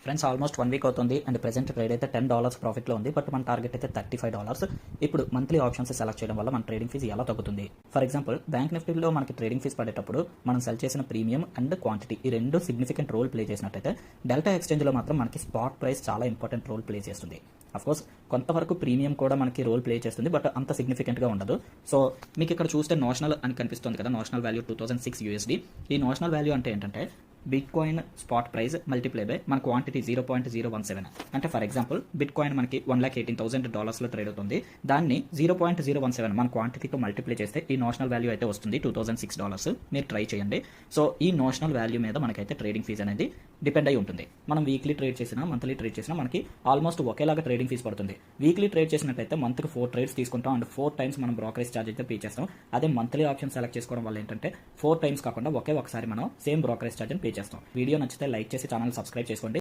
Friends almost 1 week అవుతుంది and present trade అయితే $10 ప్రాఫిట్లో ఉంది. బట్ మన టార్గెట్ అయితే $35. ఇప్పుడు మంత్లీ ఆప్షన్స్ సెలెక్ట్ చేయడం వల్ల మన ట్రేడింగ్ ఫీజు ఎలా తగ్గుతుంది? ఫర్ ఎగ్జాంపుల్ బ్యాంక్ నిఫ్టీలో మనకి ట్రేడింగ్ ఫీజు పడేటప్పుడు మనం సెల్ చేసిన ప్రీమియం అండ్ క్వాంటిటీ ఈ రెండు సిగ్నిఫికెంట్ రోల్ ప్లే చేసినట్టయితే డెల్టా ఎక్స్చేంజ్లో మాత్రం మనకి స్పాట్ ప్రైస్ చాలా ఇంపార్టెంట్ రోల్ ప్లే చేస్తుంది. అఫ్కోర్స్ కొంతవరకు ప్రీమియం కూడా మనకి రోల్ ప్లే చేస్తుంది, బట్ అంత సిగ్నిఫికెంట్గా ఉండదు. సో మీకు ఇక్కడ చూస్తే నోషనల్ అని కనిపిస్తుంది కదా, నోషనల్ వాల్యూ 2006 USD. ఈ నోషనల్ వాల్యూ అంటే ఏంటంటే bit coin spot price multiply by మన క్వాంటిటీ 0.017. అంటే ఫర్ ఎగ్జాంపుల్ బిట్ కాయిన్ మనకి $118,000 ట్రేడ్ అవుతుంది. దాన్ని 0.017 మన క్వాంటిటీతో మల్టిప్లై చేస్తే ఈ నోషనల్ వాల్యూ అయితే వస్తుంది $2006. మీరు ట్రై చేయండి. సో ఈ నోషనల్ వాల్యూ మీద మనకైతే ట్రేడింగ్ ఫీజు అనేది డిపెండ్ అయి ఉంటుంది. మనం వీక్లీ ట్రేడ్ చేసినా మంత్లీ ట్రేడ్ చేసినా మనకి ఆల్మోస్ట్ ఒకేలాగా ట్రేడింగ్ ఫీజు పడుతుంది. వీక్లీ ట్రేడ్ చేసినట్టయితే మంత్కి 4 ట్రేడ్స్ తీసుకుంటాం అండ్ 4 టైమ్స్ మనం బ్రోకరేజ్ ఛార్జ్ అయితే పే చేస్తాం. అదే మంత్లీ ఆప్షన్ సెలెక్ట్ చేసుకోవడం వల్ల ఏంటంటే 4 టైమ్స్ కాకుండా ఒకసారి మనం సేమ్ బ్రోకరేజ్ ఛార్జ్ పే చేస్తాం. వీడియో నచ్చితే లైక్ చేసి ఛానల్ సబ్స్క్రైబ్ చేసుకోండి.